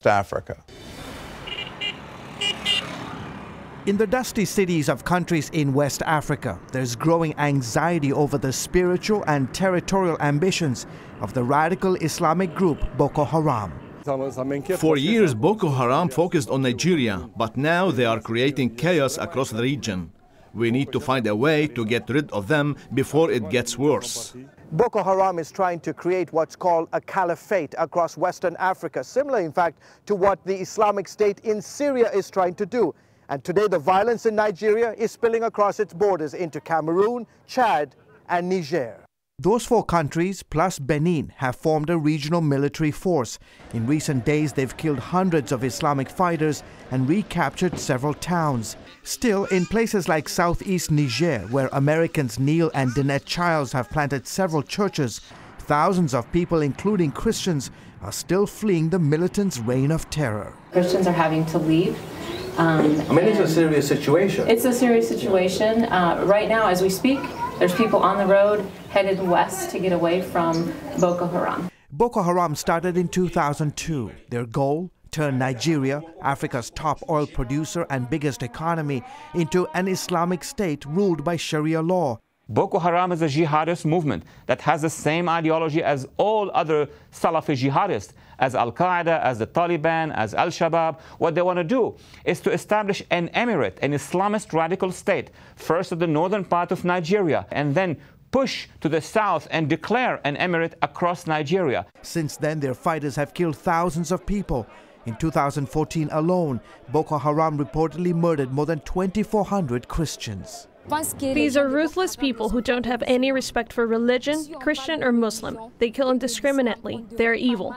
Africa. In the dusty cities of countries in West Africa, there's growing anxiety over the spiritual and territorial ambitions of the radical Islamic group Boko Haram. For years, Boko Haram focused on Nigeria, but now they are creating chaos across the region. We need to find a way to get rid of them before it gets worse. Boko Haram is trying to create what's called a caliphate across Western Africa, similar in fact to what the Islamic State in Syria is trying to do. And today the violence in Nigeria is spilling across its borders into Cameroon, Chad and Niger. Those four countries, plus Benin, have formed a regional military force. In recent days, they've killed hundreds of Islamic fighters and recaptured several towns. Still, in places like southeast Niger, where Americans Neil and Danette Childs have planted several churches, thousands of people, including Christians, are still fleeing the militants' reign of terror. Christians are having to leave. It's a serious situation. It's a serious situation. Right now, as we speak, there's people on the road headed west to get away from Boko Haram. Boko Haram started in 2002. Their goal? Turn Nigeria, Africa's top oil producer and biggest economy, into an Islamic state ruled by Sharia law. Boko Haram is a jihadist movement that has the same ideology as all other Salafi jihadists, as Al-Qaeda, as the Taliban, as Al-Shabaab. What they want to do is to establish an emirate, an Islamist radical state, first at the northern part of Nigeria, and then push to the south and declare an emirate across Nigeria. Since then, their fighters have killed thousands of people. In 2014 alone, Boko Haram reportedly murdered more than 2,400 Christians. These are ruthless people who don't have any respect for religion, Christian or Muslim. They kill indiscriminately. They are evil.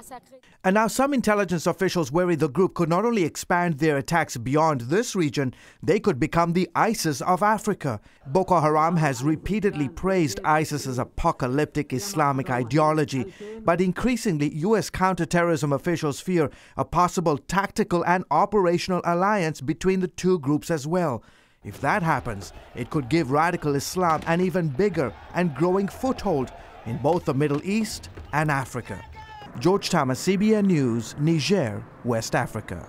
And now some intelligence officials worry the group could not only expand their attacks beyond this region, they could become the ISIS of Africa. Boko Haram has repeatedly praised ISIS's apocalyptic Islamic ideology, but increasingly U.S. counterterrorism officials fear a possible tactical and operational alliance between the two groups as well. If that happens, it could give radical Islam an even bigger and growing foothold in both the Middle East and Africa. George Thomas, CBN News, Niger, West Africa.